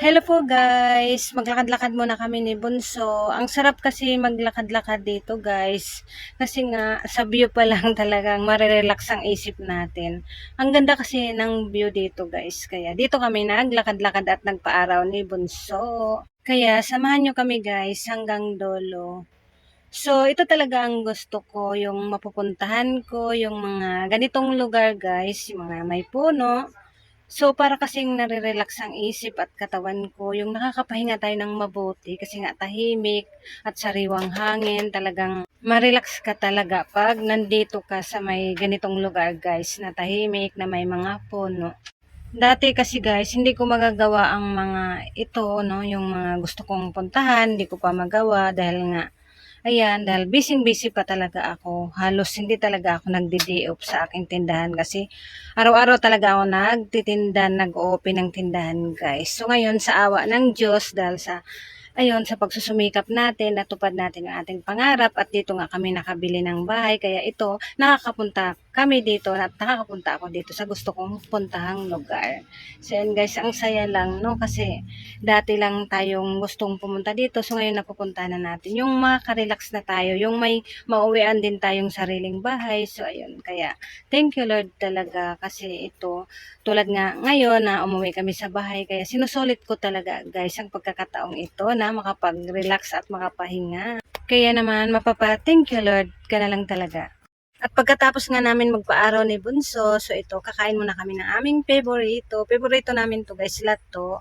Hello po guys, maglakad-lakad muna kami ni Bunso. Ang sarap kasi maglakad-lakad dito guys. Kasi nga sa view pa lang talagang marirelax ang isip natin. Ang ganda kasi ng view dito guys. Kaya dito kami naglakad-lakad at nagpaaraw ni Bunso. Kaya samahan nyo kami guys hanggang dulo. So, ito talaga ang gusto ko, yung mapupuntahan ko, yung mga ganitong lugar guys, yung mga may puno. So, para kasing nare-relax ang isip at katawan ko, yung nakakapahinga tayo ng mabuti kasi nga tahimik at sariwang hangin, talagang ma-relax ka talaga pag nandito ka sa may ganitong lugar guys, na tahimik, na may mga puno. Dati kasi guys, hindi ko magagawa ang mga ito, no, yung mga gusto kong puntahan, hindi ko pa magawa dahil nga ayan, dahil busy-busy pa talaga ako. Halos hindi talaga ako nagde-day off sa aking tindahan kasi araw-araw talaga ako nagtitinda, nag-open ng tindahan guys. So ngayon sa awa ng Diyos dahil sa ayun, sa pagsusumikap natin, natupad natin ang ating pangarap at dito nga kami nakabili ng bahay. Kaya ito, nakakapunta kami dito at nakakapunta ako dito sa gusto kong puntahang lugar. So yun guys, ang saya lang, no? Kasi dati lang tayong gustong pumunta dito. So ngayon napupunta na natin. Yung maka-relax na tayo, yung may mauwian din tayong sariling bahay. So ayun, kaya thank you Lord talaga kasi ito tulad nga ngayon na umuwi kami sa bahay, kaya sinusulit ko talaga guys ang pagkakataong ito na makapag-relax at makapahinga. Kaya naman mapapa-thank you Lord ka na lang talaga. At pagkatapos nga namin magpaaraw ni Bunso, so ito, kakain muna kami ng aming favorito. Favorito namin to guys, lato.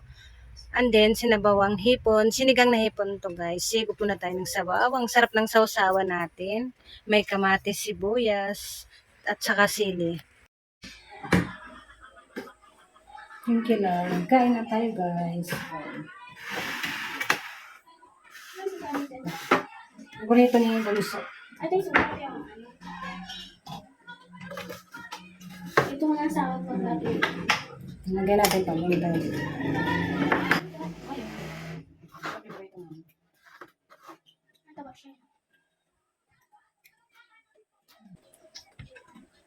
And then, sinabawang hipon. Sinigang na hipon to guys. Sigop muna tayo ng sabaw. Ang sarap ng sausawa natin. May kamatis, sibuyas, at saka sili. Thank you, Lord. Kain na tayo, guys. Paborito niya yung bunso. Ate, sumakot yung ano. Ito nga sa ako pag natin. Lagyan natin ito. Lagyan tayo. Ito ba siya?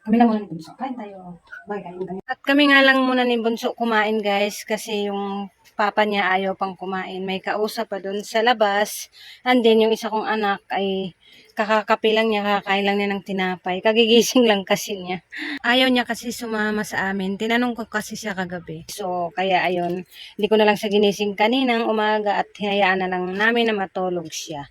Kami lang muna ni Bunso. Kain tayo. Bye, kain kami. At kami nga lang muna ni Bunso kumain, guys. Kasi yung papa niya ayaw pang kumain. May kausap pa dun sa labas. And then, yung isa kong anak ay kakakapi lang niya, kakain lang niya ng tinapay. Kagigising lang kasi niya. Ayaw niya kasi sumama sa amin. Tinanong ko kasi siya kagabi. So, kaya ayun, hindi ko na lang siya ginising kaninang umaga at hinayaan na lang namin na matulog siya.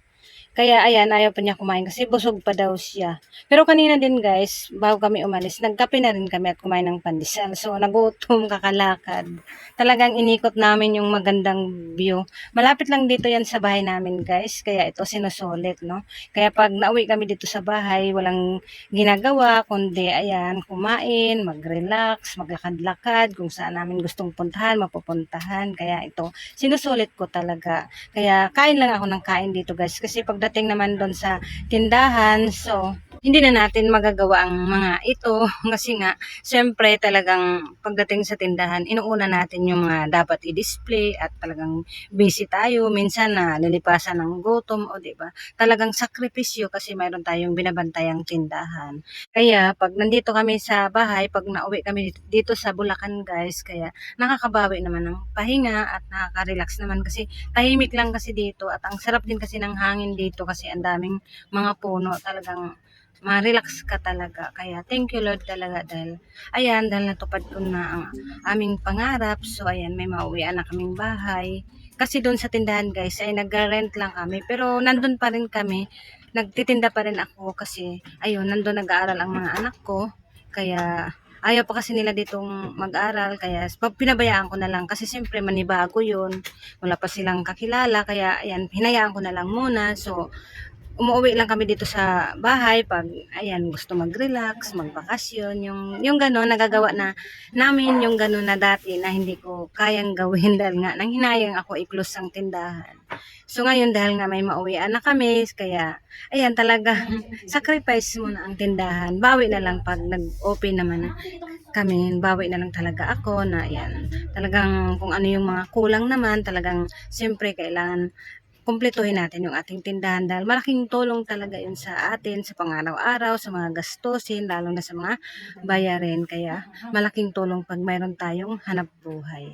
Kaya ayan, ayaw pa niya kumain kasi busog pa daw siya. Pero kanina din guys, bago kami umalis, nagkape na rin kami at kumain ng pandesal. So nagutom, kakalakad. Talagang inikot namin yung magandang view. Malapit lang dito yan sa bahay namin guys, kaya ito sinusulit, no? Kaya pag nauwi kami dito sa bahay, walang ginagawa, kundi ayan, kumain, mag-relax, maglakad-lakad, kung saan namin gustong puntahan, mapupuntahan. Kaya ito, sinusulit ko talaga. Kaya kain lang ako ng kain dito guys, kasi pagdating naman doon sa tindahan, so hindi na natin magagawa ang mga ito kasi nga syempre talagang pagdating sa tindahan inuuna natin yung mga dapat i-display at talagang busy tayo minsan na lilipasan ng gutom o di ba talagang sakripisyo kasi mayroon tayong binabantayang tindahan. Kaya pag nandito kami sa bahay, pag nauwi kami dito sa Bulacan guys, kaya nakakabawi naman ng pahinga at nakaka-relax naman kasi tahimik lang kasi dito at ang sarap din kasi ng hangin dito kasi ang daming mga puno, talagang ma-relax ka talaga. Kaya thank you Lord talaga dahil ayan, dahil natupad ko na ang aming pangarap. So ayan, may mauwian na kaming bahay. Kasi doon sa tindahan guys ay nag-rent lang kami pero nandun pa rin kami. Nagtitinda pa rin ako kasi ayun, nandun nag-aaral ang mga anak ko. Kaya ayaw pa kasi nila ditong mag-aral kaya pinabayaan ko na lang kasi siyempre manibago yun, wala pa silang kakilala kaya ayan, hinayaan ko na lang muna. So umuwi lang kami dito sa bahay pag ayan gusto mag-relax, magbakasyon, yung gano'n nagagawa na namin yung gano'n na dati na hindi ko kayang gawin dahil nga nang hinayang ako i-close ang tindahan. So ngayon dahil nga may mauwian na kami, kaya ayan talaga sacrifice muna ang tindahan. Bawi na lang pag nag-open naman kami, bawi na lang talaga ako na ayan. Talagang kung ano yung mga kulang naman, talagang siyempre kailangan kumpletuhin natin yung ating tindahan dahil malaking tulong talaga yun sa atin sa pang-araw-araw, sa mga gastusin, lalo na sa mga bayarin. Kaya malaking tulong pag mayroon tayong hanap buhay.